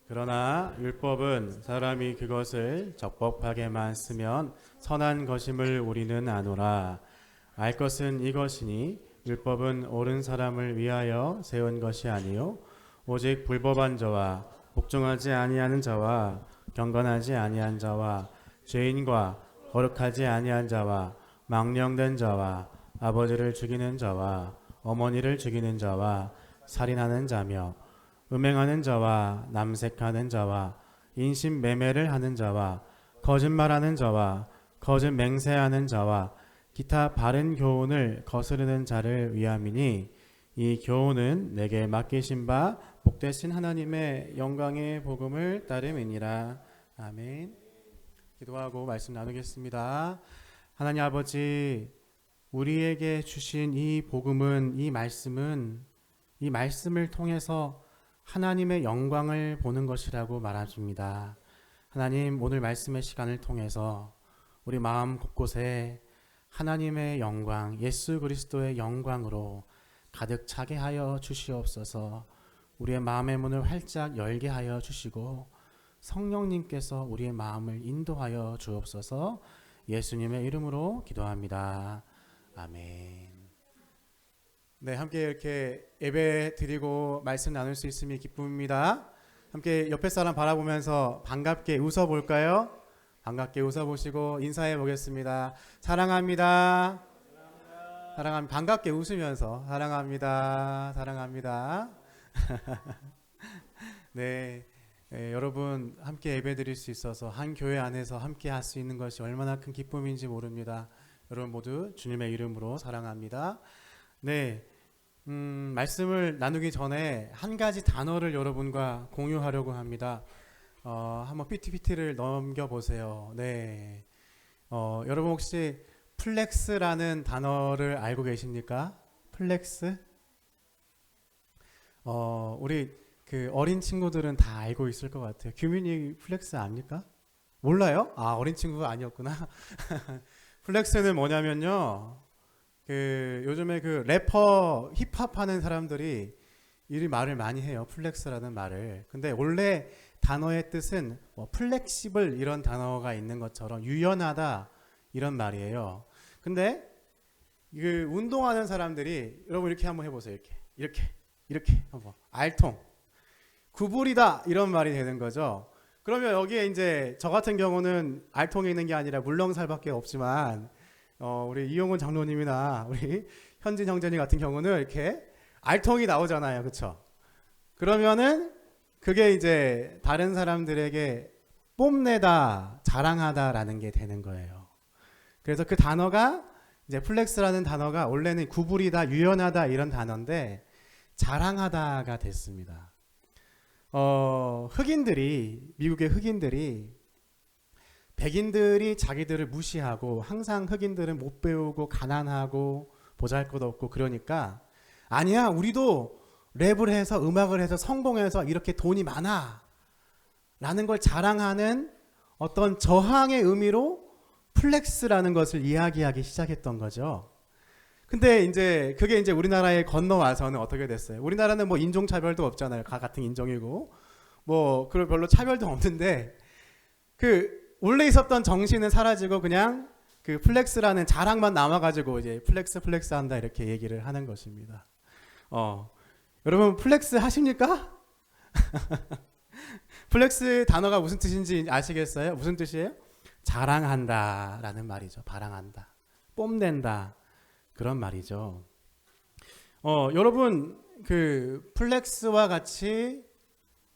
그러나 율법은 사람이 그것을 적법하게만 쓰면 선한 것임을 우리는 아노라. 알 것은 이것이니 율법은 옳은 사람을 위하여 세운 것이 아니요 오직 불법한 자와 복종하지 아니하는 자와 경건하지 아니한 자와 죄인과 거룩하지 아니한 자와 망령된 자와 아버지를 죽이는 자와 어머니를 죽이는 자와 살인하는 자며 음행하는 자와 남색하는 자와 인신 매매를 하는 자와 거짓말하는 자와 거짓 맹세하는 자와 기타 바른 교훈을 거스르는 자를 위함이니 이 교훈은 내게 맡기신 바 복되신 하나님의 영광의 복음을 따름이니라. 아멘. 기도하고 말씀 나누겠습니다. 하나님 아버지, 우리에게 주신 이 복음은, 이 말씀을 통해서 하나님의 영광을 보는 것이라고 말합니다. 하나님, 오늘 말씀의 시간을 통해서 우리 마음 곳곳에 하나님의 영광, 예수 그리스도의 영광으로 가득 차게 하여 주시옵소서. 우리의 마음의 문을 활짝 열게 하여 주시고 성령님께서 우리의 마음을 인도하여 주옵소서. 예수님의 이름으로 기도합니다. 아멘. 네, 함께 이렇게 예배 드리고 말씀 나눌 수 있음이 기쁨입니다. 함께 옆에 사람 바라보면서 반갑게 웃어볼까요? 반갑게 웃어보시고 인사해 보겠습니다. 사랑합니다. 사랑합니다. 반갑게 웃으면서 사랑합니다. 사랑합니다. 네, 여러분 함께 예배 드릴 수 있어서 한 교회 안에서 함께 할 수 있는 것이 얼마나 큰 기쁨인지 모릅니다. 여러분 모두 주님의 이름으로 사랑합니다. 네, 말씀을 나누기 전에 한 가지 단어를 여러분과 공유하려고 합니다. 한번 PPT를 넘겨보세요. 네, 여러분 혹시 플렉스라는 단어를 알고 계십니까? 플렉스? 우리 그 어린 친구들은 다 알고 있을 것 같아요. 규민이 플렉스 압니까? 몰라요? 아, 어린 친구가 아니었구나. 플렉스는 뭐냐면요, 그 요즘에 그 래퍼 힙합 하는 사람들이 이 말을 많이 해요. 플렉스라는 말을. 근데 원래 단어의 뜻은 뭐 플렉시블 이런 단어가 있는 것처럼 유연하다 이런 말이에요. 근데 그 운동하는 사람들이, 여러분 이렇게 한번 해보세요. 이렇게 한번 알통 구부리다 이런 말이 되는 거죠. 그러면 여기에 이제 저 같은 경우는 알통이 있는 게 아니라 물렁살밖에 없지만 우리 이용훈 장로님이나 우리 현진 형제님 같은 경우는 이렇게 알통이 나오잖아요. 그렇죠? 그러면은 그게 이제 다른 사람들에게 뽐내다, 자랑하다라는 게 되는 거예요. 그래서 그 단어가 이제 플렉스라는 단어가 원래는 구부리다, 유연하다 이런 단어인데 자랑하다가 됐습니다. 미국의 흑인들이 백인들이 자기들을 무시하고 항상 흑인들은 못 배우고 가난하고 보잘것없고 그러니까 아니야, 우리도 랩을 해서 음악을 해서 성공해서 이렇게 돈이 많아 라는 걸 자랑하는 어떤 저항의 의미로 플렉스라는 것을 이야기하기 시작했던 거죠. 근데 이제 그게 이제 우리나라에 건너와서는 어떻게 됐어요? 우리나라는 뭐 인종차별도 없잖아요. 다 같은 인종이고 뭐 그런 별로 차별도 없는데 그 원래 있었던 정신은 사라지고 그냥 그 플렉스라는 자랑만 남아가지고 이제 플렉스 한다 이렇게 얘기를 하는 것입니다. 여러분 플렉스 하십니까? 플렉스 단어가 무슨 뜻인지 아시겠어요? 무슨 뜻이에요? 자랑한다 라는 말이죠. 바랑한다, 뽐낸다 그런 말이죠. 여러분 그 플렉스와 같이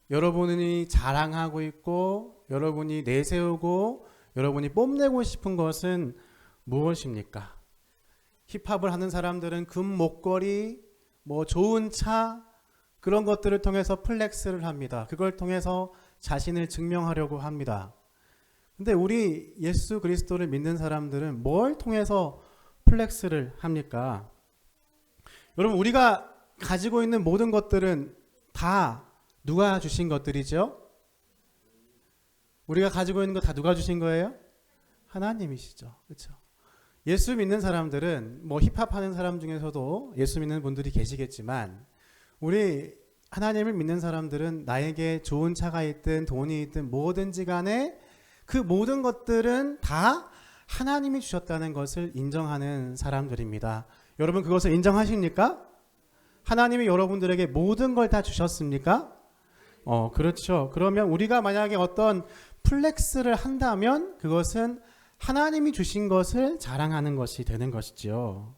여러분이 자랑하고 있고 여러분이 내세우고 여러분이 뽐내고 싶은 것은 무엇입니까? 힙합을 하는 사람들은 금 목걸이, 뭐 좋은 차 그런 것들을 통해서 플렉스를 합니다. 그걸 통해서 자신을 증명하려고 합니다. 근데 우리 예수 그리스도를 믿는 사람들은 뭘 통해서 플렉스를 합니까? 여러분 우리가 가지고 있는 모든 것들은 다 누가 주신 것들이죠? 우리가 가지고 있는 거 다 누가 주신 거예요? 하나님이시죠. 그렇죠? 예수 믿는 사람들은 뭐 힙합 하는 사람 중에서도 예수 믿는 분들이 계시겠지만 우리 하나님을 믿는 사람들은 나에게 좋은 차가 있든 돈이 있든 뭐든지 간에 그 모든 것들은 다 하나님이 주셨다는 것을 인정하는 사람들입니다. 여러분 그것을 인정하십니까? 하나님이 여러분들에게 모든 걸 다 주셨습니까? 그렇죠. 그러면 우리가 만약에 어떤 플렉스를 한다면 그것은 하나님이 주신 것을 자랑하는 것이 되는 것이죠.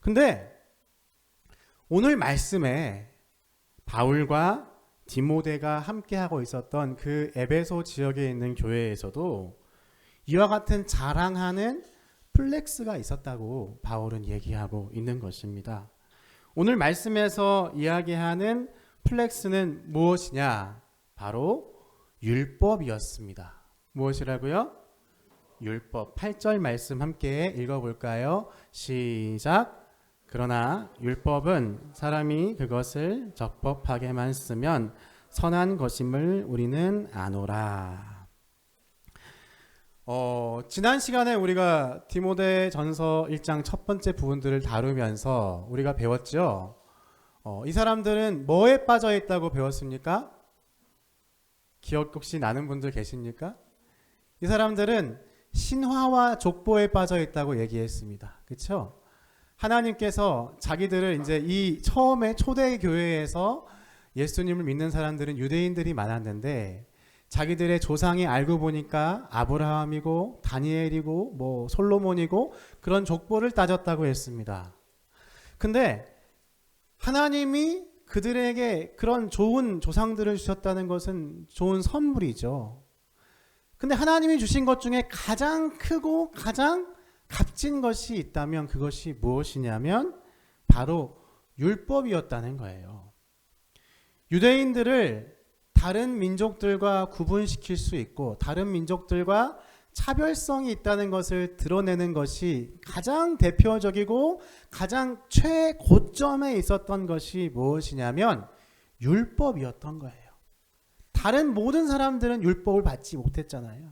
근데 오늘 말씀에 바울과 디모데가 함께하고 있었던 그 에베소 지역에 있는 교회에서도 이와 같은 자랑하는 플렉스가 있었다고 바울은 얘기하고 있는 것입니다. 오늘 말씀에서 이야기하는 플렉스는 무엇이냐? 바로 율법이었습니다. 무엇이라고요? 율법. 8절 말씀 함께 읽어볼까요? 시작. 그러나 율법은 사람이 그것을 적법하게만 쓰면 선한 것임을 우리는 아노라. 지난 시간에 우리가 디모데 전서 1장 첫 번째 부분들을 다루면서 우리가 배웠죠. 이 사람들은 뭐에 빠져 있다고 배웠습니까? 기억 혹시 나는 분들 계십니까? 이 사람들은 신화와 족보에 빠져 있다고 얘기했습니다. 그렇죠? 하나님께서 자기들을 이제 이 처음에 초대 교회에서 예수님을 믿는 사람들은 유대인들이 많았는데 자기들의 조상이 알고 보니까 아브라함이고 다니엘이고 뭐 솔로몬이고 그런 족보를 따졌다고 했습니다. 근데 하나님이 그들에게 그런 좋은 조상들을 주셨다는 것은 좋은 선물이죠. 근데 하나님이 주신 것 중에 가장 크고 가장 값진 것이 있다면 그것이 무엇이냐면 바로 율법이었다는 거예요. 유대인들을 다른 민족들과 구분시킬 수 있고 다른 민족들과 차별성이 있다는 것을 드러내는 것이 가장 대표적이고 가장 최고점에 있었던 것이 무엇이냐면 율법이었던 거예요. 다른 모든 사람들은 율법을 받지 못했잖아요.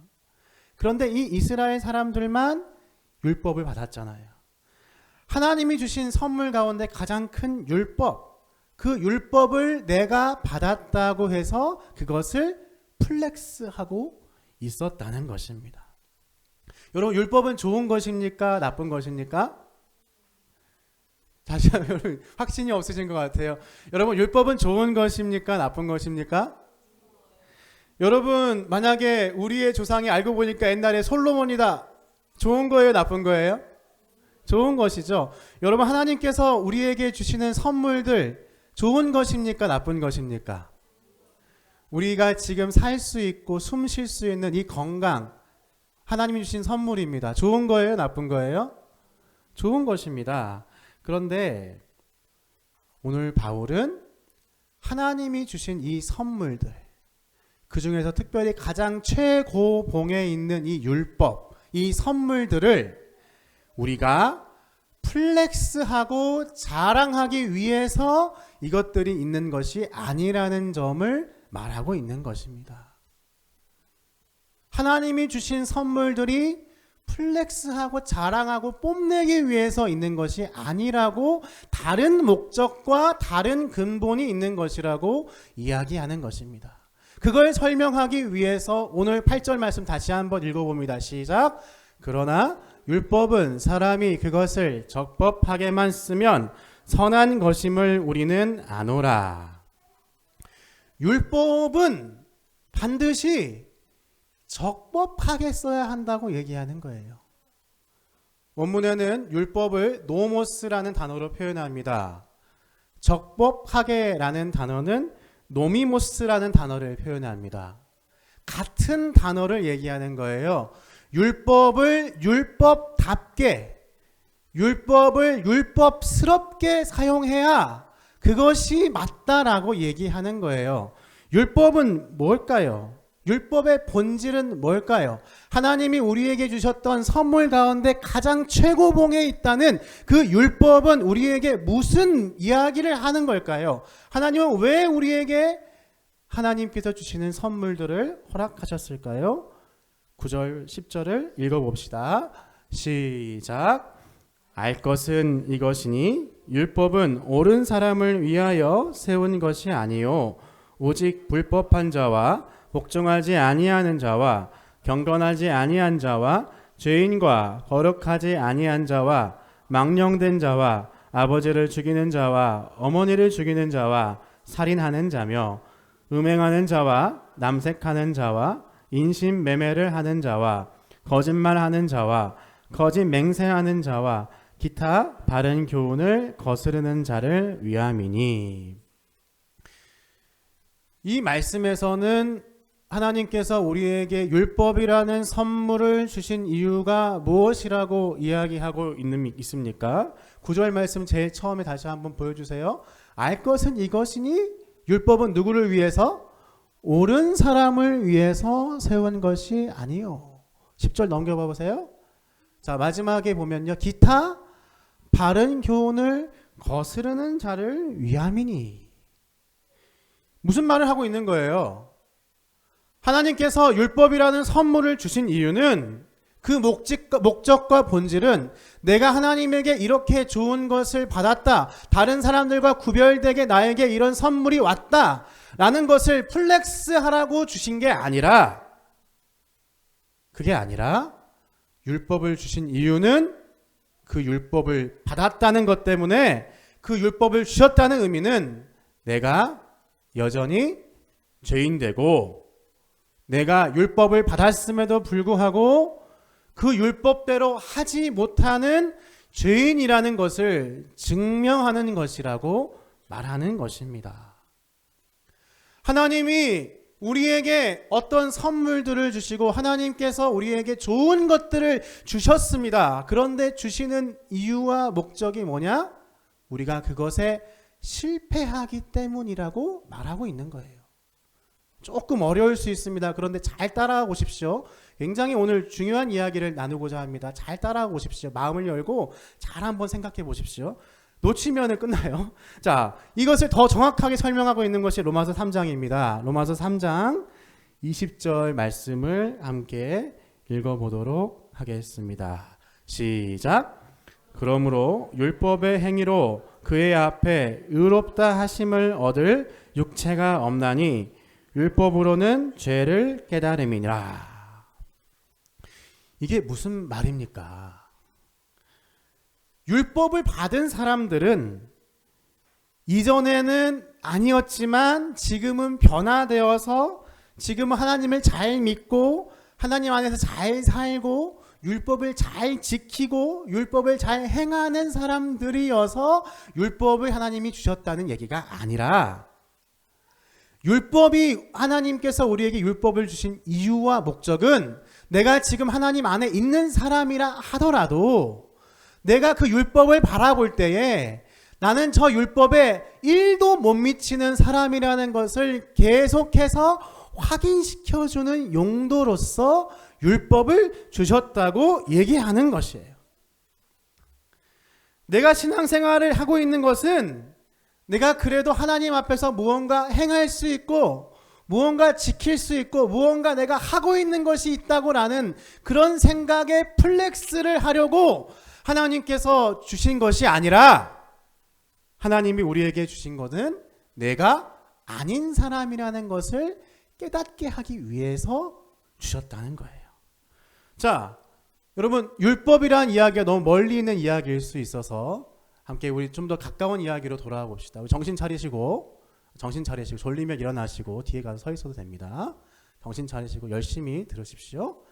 그런데 이 이스라엘 사람들만 율법을 받았잖아요. 하나님이 주신 선물 가운데 가장 큰 율법, 그 율법을 내가 받았다고 해서 그것을 플렉스하고 있었다는 것입니다. 여러분 율법은 좋은 것입니까? 나쁜 것입니까? 다시 한번 확신이 없으신 것 같아요. 여러분 율법은 좋은 것입니까? 나쁜 것입니까? 여러분 만약에 우리의 조상이 알고 보니까 옛날에 솔로몬이다. 좋은 거예요? 나쁜 거예요? 좋은 것이죠. 여러분 하나님께서 우리에게 주시는 선물들 좋은 것입니까? 나쁜 것입니까? 우리가 지금 살 수 있고 숨 쉴 수 있는 이 건강 하나님이 주신 선물입니다. 좋은 거예요? 나쁜 거예요? 좋은 것입니다. 그런데 오늘 바울은 하나님이 주신 이 선물들 그 중에서 특별히 가장 최고봉에 있는 이 율법 이 선물들을 우리가 플렉스하고 자랑하기 위해서 이것들이 있는 것이 아니라는 점을 말하고 있는 것입니다. 하나님이 주신 선물들이 플렉스하고 자랑하고 뽐내기 위해서 있는 것이 아니라고 다른 목적과 다른 근본이 있는 것이라고 이야기하는 것입니다. 그걸 설명하기 위해서 오늘 8절 말씀 다시 한번 읽어봅니다. 시작. 그러나 율법은 사람이 그것을 적법하게만 쓰면 선한 것임을 우리는 아노라. 율법은 반드시 적법하게 써야 한다고 얘기하는 거예요. 원문에는 율법을 노모스라는 단어로 표현합니다. 적법하게라는 단어는 노미모스라는 단어를 표현합니다. 같은 단어를 얘기하는 거예요. 율법을 율법답게, 율법을 율법스럽게 사용해야 그것이 맞다라고 얘기하는 거예요. 율법은 뭘까요? 율법의 본질은 뭘까요? 하나님이 우리에게 주셨던 선물 가운데 가장 최고봉에 있다는 그 율법은 우리에게 무슨 이야기를 하는 걸까요? 하나님은 왜 우리에게 하나님께서 주시는 선물들을 허락하셨을까요? 9절 10절을 읽어봅시다. 시작. 알 것은 이것이니 율법은 옳은 사람을 위하여 세운 것이 아니요 오직 불법한 자와 복종하지 아니하는 자와 경건하지 아니한 자와 죄인과 거룩하지 아니한 자와 망령된 자와 아버지를 죽이는 자와 어머니를 죽이는 자와 살인하는 자며 음행하는 자와 남색하는 자와 인신 매매를 하는 자와 거짓말하는 자와 거짓 맹세하는 자와 기타 바른 교훈을 거스르는 자를 위함이니. 이 말씀에서는 하나님께서 우리에게 율법이라는 선물을 주신 이유가 무엇이라고 이야기하고 있습니까? 9절 말씀 제일 처음에 다시 한번 보여주세요. 알 것은 이것이니 율법은 누구를 위해서? 옳은 사람을 위해서 세운 것이 아니요. 10절 넘겨봐 보세요. 자, 마지막에 보면요. 기타 바른 교훈을 거스르는 자를 위함이니. 무슨 말을 하고 있는 거예요? 하나님께서 율법이라는 선물을 주신 이유는 그 목적과 본질은 내가 하나님에게 이렇게 좋은 것을 받았다, 다른 사람들과 구별되게 나에게 이런 선물이 왔다 라는 것을 플렉스하라고 주신 게 아니라, 그게 아니라 율법을 주신 이유는 그 율법을 받았다는 것 때문에, 그 율법을 주셨다는 의미는 내가 여전히 죄인 되고 내가 율법을 받았음에도 불구하고 그 율법대로 하지 못하는 죄인이라는 것을 증명하는 것이라고 말하는 것입니다. 하나님이 우리에게 어떤 선물들을 주시고 하나님께서 우리에게 좋은 것들을 주셨습니다. 그런데 주시는 이유와 목적이 뭐냐? 우리가 그것에 실패하기 때문이라고 말하고 있는 거예요. 조금 어려울 수 있습니다. 그런데 잘 따라가 보십시오. 굉장히 오늘 중요한 이야기를 나누고자 합니다. 잘 따라가 보십시오. 마음을 열고 잘 한번 생각해 보십시오. 놓치면 끝나요. 자, 이것을 더 정확하게 설명하고 있는 것이 로마서 3장입니다. 로마서 3장 20절 말씀을 함께 읽어보도록 하겠습니다. 시작. 그러므로 율법의 행위로 그의 앞에 의롭다 하심을 얻을 육체가 없나니 율법으로는 죄를 깨달음이니라. 이게 무슨 말입니까? 율법을 받은 사람들은 이전에는 아니었지만 지금은 변화되어서 지금은 하나님을 잘 믿고 하나님 안에서 잘 살고 율법을 잘 지키고 율법을 잘 행하는 사람들이어서 율법을 하나님이 주셨다는 얘기가 아니라, 율법이 하나님께서 우리에게 율법을 주신 이유와 목적은 내가 지금 하나님 안에 있는 사람이라 하더라도 내가 그 율법을 바라볼 때에 나는 저 율법에 1도 못 미치는 사람이라는 것을 계속해서 확인시켜주는 용도로서 율법을 주셨다고 얘기하는 것이에요. 내가 신앙생활을 하고 있는 것은 내가 그래도 하나님 앞에서 무언가 행할 수 있고 무언가 지킬 수 있고 무언가 내가 하고 있는 것이 있다고라는 그런 생각에 플렉스를 하려고 하나님께서 주신 것이 아니라, 하나님이 우리에게 주신 것은 내가 아닌 사람이라는 것을 깨닫게 하기 위해서 주셨다는 거예요. 자, 여러분, 율법이란 이야기가 너무 멀리 있는 이야기일 수 있어서 함께 우리 좀 더 가까운 이야기로 돌아가 봅시다. 정신 차리시고 졸리면 일어나시고 뒤에 가서 서 있어도 됩니다. 정신 차리시고 열심히 들으십시오.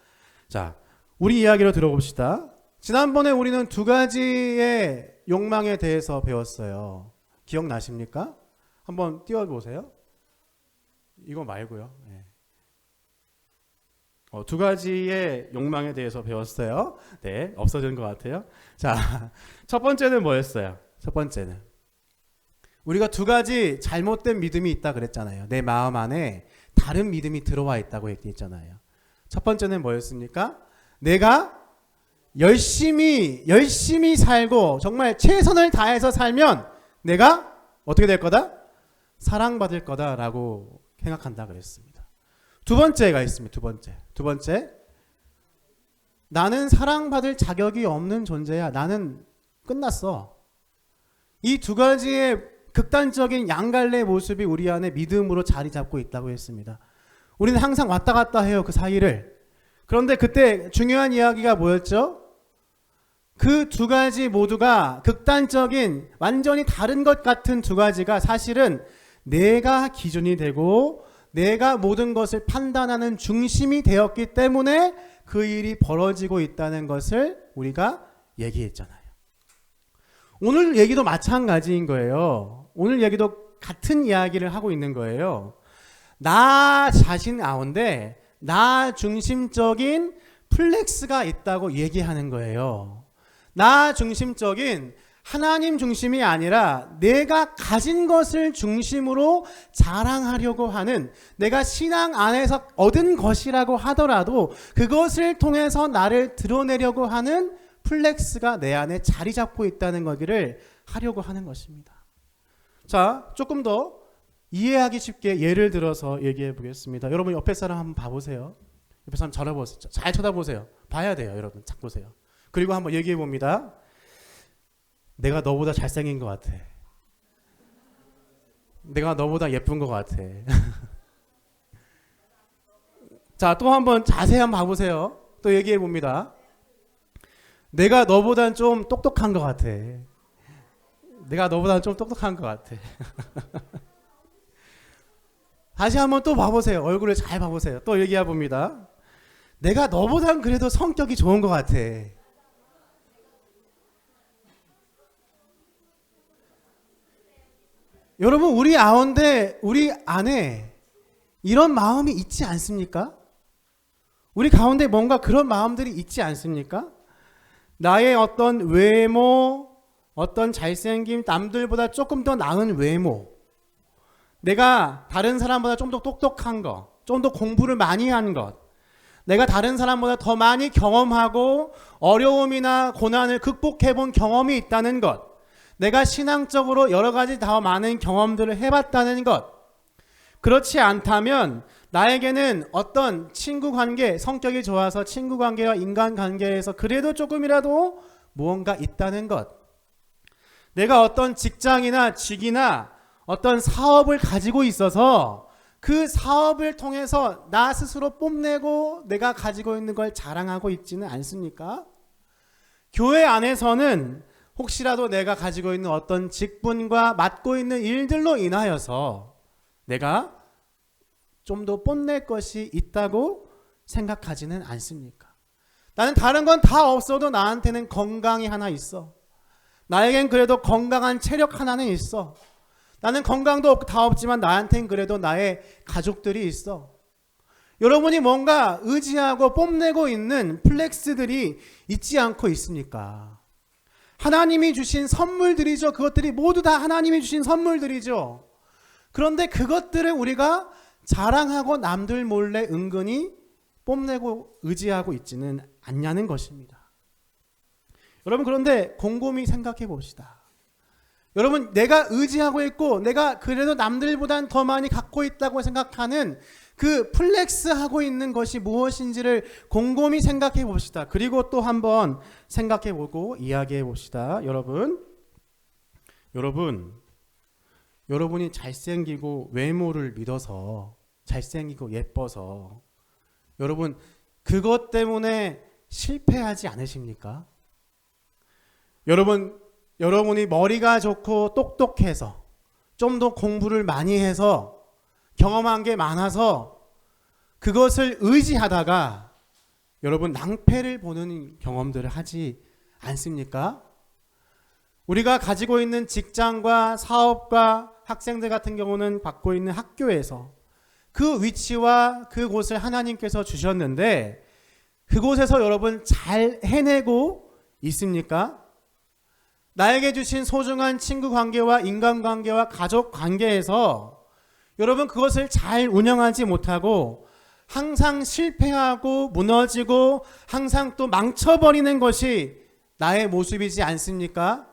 자, 우리 이야기로 들어봅시다. 지난번에 우리는 두 가지의 욕망에 대해서 배웠어요. 기억나십니까? 한번 띄워보세요. 이거 말고요. 네. 두 가지의 욕망에 대해서 배웠어요. 네, 없어진 것 같아요. 자, 첫 번째는 뭐였어요? 첫 번째는 우리가 두 가지 잘못된 믿음이 있다 그랬잖아요. 내 마음 안에 다른 믿음이 들어와 있다고 얘기했잖아요. 첫 번째는 뭐였습니까? 내가 열심히 살고 정말 최선을 다해서 살면 내가 어떻게 될 거다? 사랑받을 거다라고 생각한다 그랬습니다. 두 번째가 있습니다. 두 번째, 나는 사랑받을 자격이 없는 존재야. 나는 끝났어. 이 두 가지의 극단적인 양갈래의 모습이 우리 안에 믿음으로 자리 잡고 있다고 했습니다. 우리는 항상 왔다 갔다 해요, 그 사이를. 그런데 그때 중요한 이야기가 뭐였죠? 그 두 가지 모두가 극단적인 완전히 다른 것 같은 두 가지가 사실은 내가 기준이 되고 내가 모든 것을 판단하는 중심이 되었기 때문에 그 일이 벌어지고 있다는 것을 우리가 얘기했잖아요. 오늘 얘기도 마찬가지인 거예요. 오늘 얘기도 같은 이야기를 하고 있는 거예요. 나 자신 가운데 나 중심적인 플렉스가 있다고 얘기하는 거예요. 나 중심적인 하나님 중심이 아니라 내가 가진 것을 중심으로 자랑하려고 하는, 내가 신앙 안에서 얻은 것이라고 하더라도 그것을 통해서 나를 드러내려고 하는 플렉스가 내 안에 자리 잡고 있다는 거기를 하려고 하는 것입니다. 자, 조금 더 이해하기 쉽게 예를 들어서 얘기해 보겠습니다. 여러분 옆에 사람 한번 봐보세요. 옆에 사람 쳐다보세요. 잘 쳐다보세요. 봐야 돼요, 여러분. 잘 보세요. 그리고 한번 얘기해 봅니다. 내가 너보다 잘생긴 것 같아. 내가 너보다 예쁜 것 같아. 자, 또 한번 자세히 한번 봐보세요. 또 얘기해 봅니다. 내가 너보단 좀 똑똑한 것 같아. 내가 너보다 좀 똑똑한 것 같아. 다시 한번 또 봐보세요. 얼굴을 잘 봐보세요. 또 얘기해 봅니다. 내가 너보단 그래도 성격이 좋은 것 같아. 여러분, 우리 안에 이런 마음이 있지 않습니까? 우리 가운데 뭔가 그런 마음들이 있지 않습니까? 나의 어떤 외모, 어떤 잘생김, 남들보다 조금 더 나은 외모, 내가 다른 사람보다 좀 더 똑똑한 것, 좀 더 공부를 많이 한 것, 내가 다른 사람보다 더 많이 경험하고 어려움이나 고난을 극복해 본 경험이 있다는 것, 내가 신앙적으로 여러 가지 더 많은 경험들을 해봤다는 것. 그렇지 않다면 나에게는 어떤 친구 관계, 성격이 좋아서 친구 관계와 인간 관계에서 그래도 조금이라도 무언가 있다는 것. 내가 어떤 직장이나 직이나 어떤 사업을 가지고 있어서 그 사업을 통해서 나 스스로 뽐내고 내가 가지고 있는 걸 자랑하고 있지는 않습니까? 교회 안에서는 혹시라도 내가 가지고 있는 어떤 직분과 맡고 있는 일들로 인하여서 내가 좀 더 뽐낼 것이 있다고 생각하지는 않습니까? 나는 다른 건 다 없어도 나한테는 건강이 하나 있어. 나에겐 그래도 건강한 체력 하나는 있어. 나는 건강도 다 없지만 나한테는 그래도 나의 가족들이 있어. 여러분이 뭔가 의지하고 뽐내고 있는 플렉스들이 있지 않고 있습니까? 하나님이 주신 선물들이죠. 그것들이 모두 다 하나님이 주신 선물들이죠. 그런데 그것들을 우리가 자랑하고 남들 몰래 은근히 뽐내고 의지하고 있지는 않냐는 것입니다. 여러분, 그런데 곰곰이 생각해 봅시다. 여러분, 내가 의지하고 있고 내가 그래도 남들보단 더 많이 갖고 있다고 생각하는 그 플렉스하고 있는 것이 무엇인지를 곰곰이 생각해 봅시다. 그리고 또 한번 생각해 보고 이야기해 봅시다. 여러분이 잘생기고 외모를 믿어서, 잘생기고 예뻐서 여러분 그것 때문에 실패하지 않으십니까? 여러분이 머리가 좋고 똑똑해서 좀 더 공부를 많이 해서 경험한 게 많아서 그것을 의지하다가 여러분 낭패를 보는 경험들을 하지 않습니까? 우리가 가지고 있는 직장과 사업과 학생들 같은 경우는 받고 있는 학교에서 그 위치와 그곳을 하나님께서 주셨는데 그곳에서 여러분 잘 해내고 있습니까? 나에게 주신 소중한 친구 관계와 인간 관계와 가족 관계에서 여러분 그것을 잘 운영하지 못하고 항상 실패하고 무너지고 항상 또 망쳐버리는 것이 나의 모습이지 않습니까?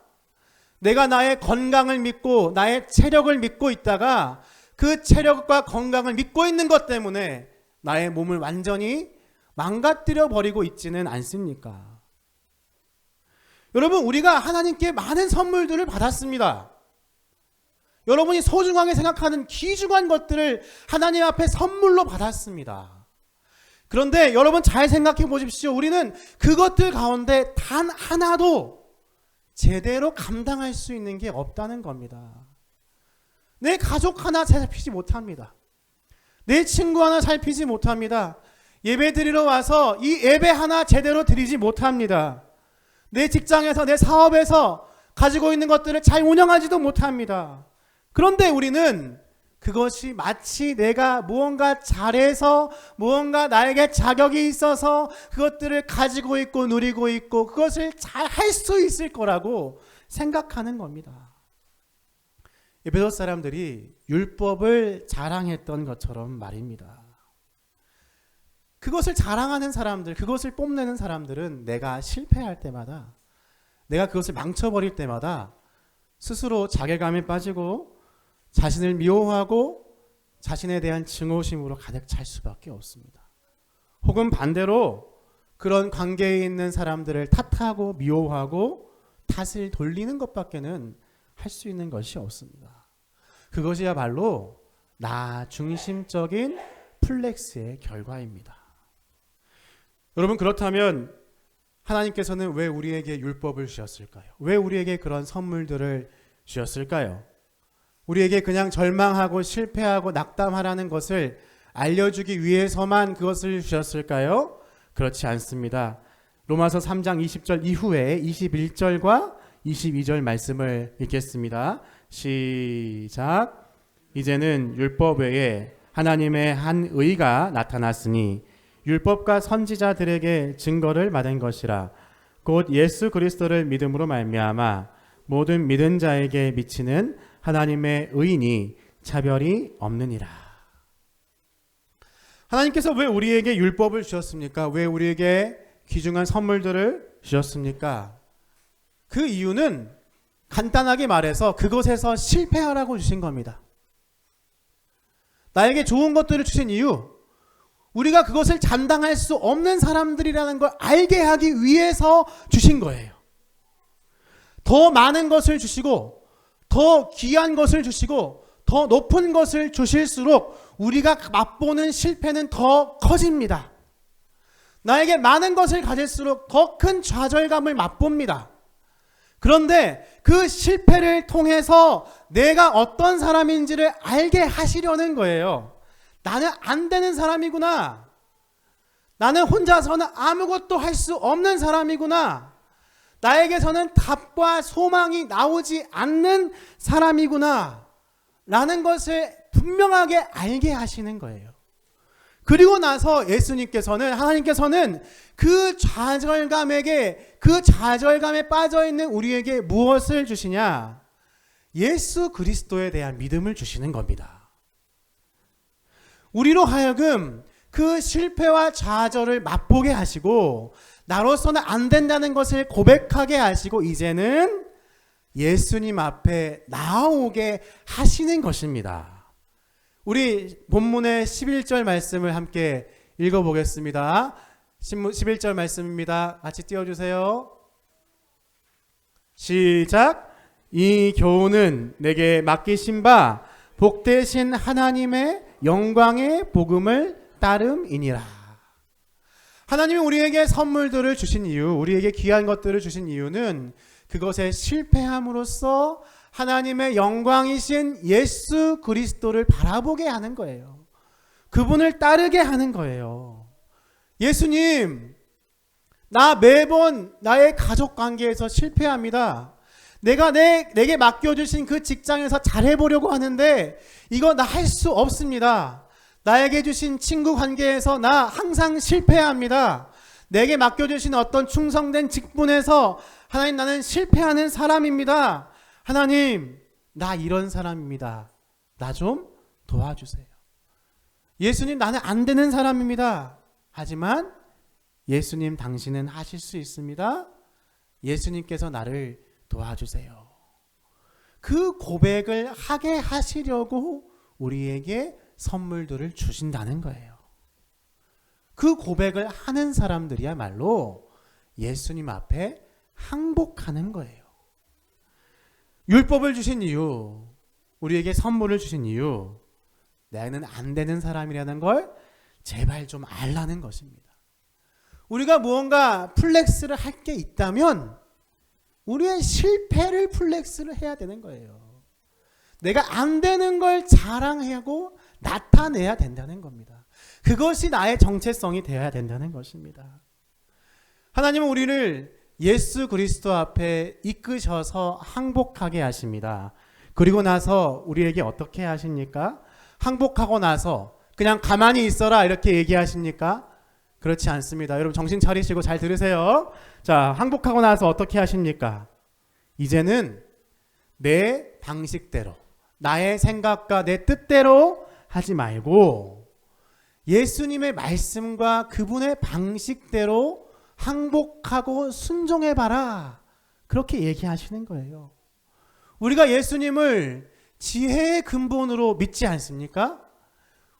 내가 나의 건강을 믿고 나의 체력을 믿고 있다가 그 체력과 건강을 믿고 있는 것 때문에 나의 몸을 완전히 망가뜨려 버리고 있지는 않습니까? 여러분, 우리가 하나님께 많은 선물들을 받았습니다. 여러분이 소중하게 생각하는 귀중한 것들을 하나님 앞에 선물로 받았습니다. 그런데 여러분 잘 생각해 보십시오. 우리는 그것들 가운데 단 하나도 제대로 감당할 수 있는 게 없다는 겁니다. 내 가족 하나 살피지 못합니다. 내 친구 하나 살피지 못합니다. 예배 드리러 와서 이 예배 하나 제대로 드리지 못합니다. 내 직장에서, 내 사업에서 가지고 있는 것들을 잘 운영하지도 못합니다. 그런데 우리는 그것이 마치 내가 무언가 잘해서, 무언가 나에게 자격이 있어서 그것들을 가지고 있고 누리고 있고 그것을 잘 할 수 있을 거라고 생각하는 겁니다. 에베소 사람들이 율법을 자랑했던 것처럼 말입니다. 그것을 자랑하는 사람들, 그것을 뽐내는 사람들은 내가 실패할 때마다, 내가 그것을 망쳐버릴 때마다 스스로 자괴감에 빠지고 자신을 미워하고 자신에 대한 증오심으로 가득 찰 수밖에 없습니다. 혹은 반대로 그런 관계에 있는 사람들을 탓하고 미워하고 탓을 돌리는 것밖에는 할 수 있는 것이 없습니다. 그것이야말로 나 중심적인 플렉스의 결과입니다. 여러분, 그렇다면 하나님께서는 왜 우리에게 율법을 주셨을까요? 왜 우리에게 그런 선물들을 주셨을까요? 우리에게 그냥 절망하고 실패하고 낙담하라는 것을 알려주기 위해서만 그것을 주셨을까요? 그렇지 않습니다. 로마서 3장 20절 이후에 21절과 22절 말씀을 읽겠습니다. 시작. 이제는 율법 외에 하나님의 한 의가 나타났으니 율법과 선지자들에게 증거를 받은 것이라. 곧 예수 그리스도를 믿음으로 말미암아 모든 믿은 자에게 미치는 하나님의 의인이 차별이 없느니라. 하나님께서 왜 우리에게 율법을 주셨습니까? 왜 우리에게 귀중한 선물들을 주셨습니까? 그 이유는 간단하게 말해서 그것에서 실패하라고 주신 겁니다. 나에게 좋은 것들을 주신 이유, 우리가 그것을 감당할 수 없는 사람들이라는 걸 알게 하기 위해서 주신 거예요. 더 많은 것을 주시고 더 귀한 것을 주시고 더 높은 것을 주실수록 우리가 맛보는 실패는 더 커집니다. 나에게 많은 것을 가질수록 더 큰 좌절감을 맛봅니다. 그런데 그 실패를 통해서 내가 어떤 사람인지를 알게 하시려는 거예요. 나는 안 되는 사람이구나. 나는 혼자서는 아무것도 할 수 없는 사람이구나. 나에게서는 답과 소망이 나오지 않는 사람이구나. 라는 것을 분명하게 알게 하시는 거예요. 그리고 나서 예수님께서는, 하나님께서는 그 좌절감에 빠져있는 우리에게 무엇을 주시냐? 예수 그리스도에 대한 믿음을 주시는 겁니다. 우리로 하여금 그 실패와 좌절을 맛보게 하시고 나로서는 안 된다는 것을 고백하게 하시고 이제는 예수님 앞에 나오게 하시는 것입니다. 우리 본문의 11절 말씀을 함께 읽어보겠습니다. 11절 말씀입니다. 같이 띄워주세요. 시작. 이 교훈은 내게 맡기신 바 복되신 하나님의 영광의 복음을 따름이니라. 하나님이 우리에게 선물들을 주신 이유, 우리에게 귀한 것들을 주신 이유는 그것에 실패함으로써 하나님의 영광이신 예수 그리스도를 바라보게 하는 거예요. 그분을 따르게 하는 거예요. 예수님, 나 매번 나의 가족 관계에서 실패합니다. 내게 맡겨주신 그 직장에서 잘해보려고 하는데 이거 나 할 수 없습니다. 나에게 주신 친구 관계에서 나 항상 실패합니다. 내게 맡겨주신 어떤 충성된 직분에서 하나님, 나는 실패하는 사람입니다. 하나님, 나 이런 사람입니다. 나 좀 도와주세요. 예수님, 나는 안 되는 사람입니다. 하지만 예수님, 당신은 하실 수 있습니다. 예수님께서 나를 도와주세요. 그 고백을 하게 하시려고 우리에게 선물들을 주신다는 거예요. 그 고백을 하는 사람들이야말로 예수님 앞에 항복하는 거예요. 율법을 주신 이유, 우리에게 선물을 주신 이유, 나는 안 되는 사람이라는 걸 제발 좀 알라는 것입니다. 우리가 무언가 플렉스를 할 게 있다면 우리의 실패를 플렉스를 해야 되는 거예요. 내가 안 되는 걸 자랑하고 나타내야 된다는 겁니다. 그것이 나의 정체성이 되어야 된다는 것입니다. 하나님은 우리를 예수 그리스도 앞에 이끄셔서 항복하게 하십니다. 그리고 나서 우리에게 어떻게 하십니까? 항복하고 나서 그냥 가만히 있어라 이렇게 얘기하십니까? 그렇지 않습니다. 여러분 정신 차리시고 잘 들으세요. 자, 항복하고 나서 어떻게 하십니까? 이제는 내 방식대로, 나의 생각과 내 뜻대로 하지 말고 예수님의 말씀과 그분의 방식대로 항복하고 순종해봐라. 그렇게 얘기하시는 거예요. 우리가 예수님을 지혜의 근본으로 믿지 않습니까?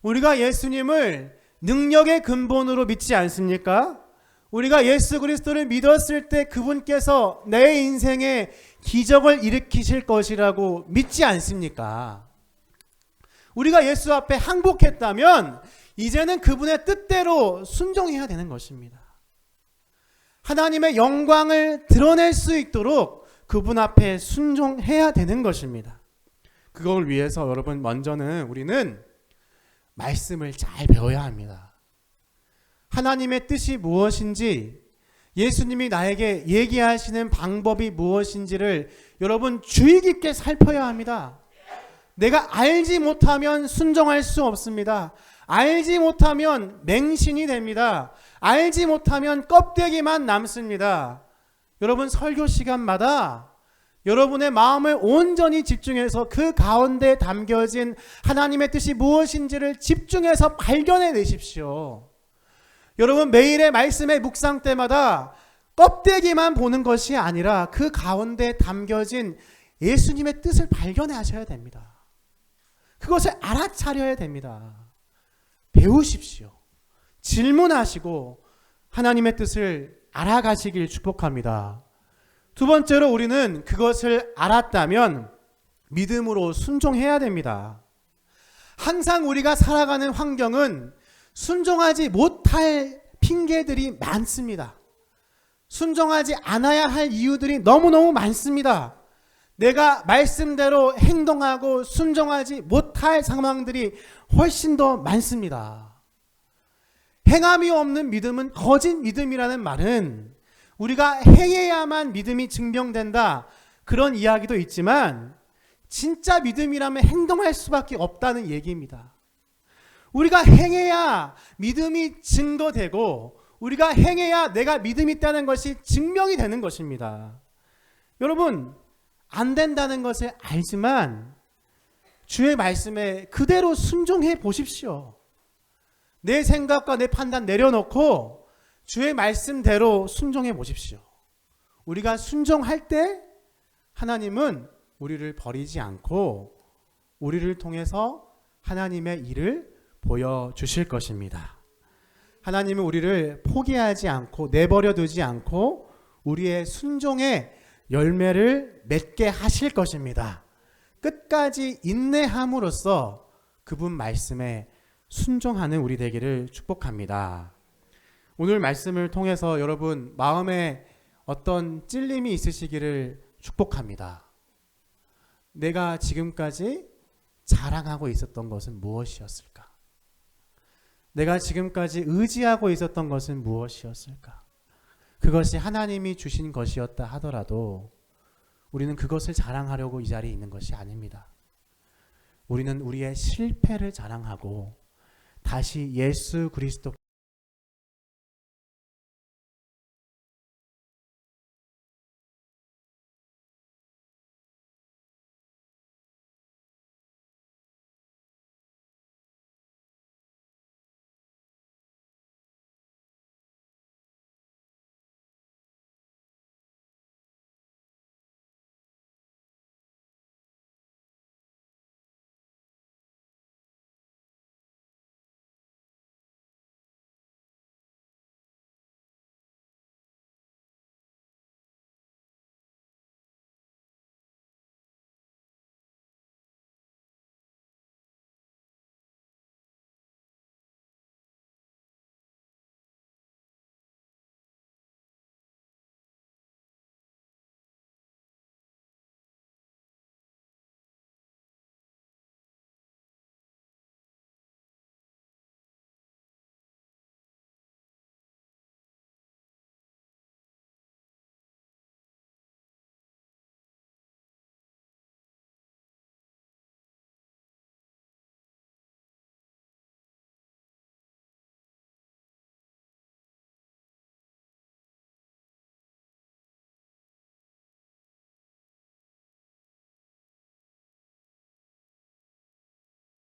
우리가 예수님을 능력의 근본으로 믿지 않습니까? 우리가 예수 그리스도를 믿었을 때 그분께서 내 인생에 기적을 일으키실 것이라고 믿지 않습니까? 우리가 예수 앞에 항복했다면 이제는 그분의 뜻대로 순종해야 되는 것입니다. 하나님의 영광을 드러낼 수 있도록 그분 앞에 순종해야 되는 것입니다. 그걸 위해서 여러분 먼저는 우리는 말씀을 잘 배워야 합니다. 하나님의 뜻이 무엇인지, 예수님이 나에게 얘기하시는 방법이 무엇인지를 여러분 주의 깊게 살펴야 합니다. 내가 알지 못하면 순종할 수 없습니다. 알지 못하면 맹신이 됩니다. 알지 못하면 껍데기만 남습니다. 여러분 설교 시간마다 여러분의 마음을 온전히 집중해서 그 가운데 담겨진 하나님의 뜻이 무엇인지를 집중해서 발견해 내십시오. 여러분 매일의 말씀의 묵상 때마다 껍데기만 보는 것이 아니라 그 가운데 담겨진 예수님의 뜻을 발견하셔야 됩니다. 그것을 알아차려야 됩니다. 배우십시오. 질문하시고 하나님의 뜻을 알아가시길 축복합니다. 두 번째로 우리는 그것을 알았다면 믿음으로 순종해야 됩니다. 항상 우리가 살아가는 환경은 순종하지 못할 핑계들이 많습니다. 순종하지 않아야 할 이유들이 너무너무 많습니다. 내가 말씀대로 행동하고 순종하지 못할 상황들이 훨씬 더 많습니다. 행함이 없는 믿음은 거짓 믿음이라는 말은 우리가 행해야만 믿음이 증명된다, 그런 이야기도 있지만 진짜 믿음이라면 행동할 수밖에 없다는 얘기입니다. 우리가 행해야 믿음이 증거되고 우리가 행해야 내가 믿음이 있다는 것이 증명이 되는 것입니다. 여러분 안 된다는 것을 알지만 주의 말씀에 그대로 순종해 보십시오. 내 생각과 내 판단 내려놓고 주의 말씀대로 순종해 보십시오. 우리가 순종할 때 하나님은 우리를 버리지 않고 우리를 통해서 하나님의 일을 보여주실 것입니다. 하나님은 우리를 포기하지 않고 내버려 두지 않고 우리의 순종의 열매를 맺게 하실 것입니다. 끝까지 인내함으로써 그분 말씀에 순종하는 우리 되기를 축복합니다. 오늘 말씀을 통해서 여러분 마음에 어떤 찔림이 있으시기를 축복합니다. 내가 지금까지 자랑하고 있었던 것은 무엇이었을까? 내가 지금까지 의지하고 있었던 것은 무엇이었을까? 그것이 하나님이 주신 것이었다 하더라도 우리는 그것을 자랑하려고 이 자리에 있는 것이 아닙니다. 우리는 우리의 실패를 자랑하고 다시 예수 그리스도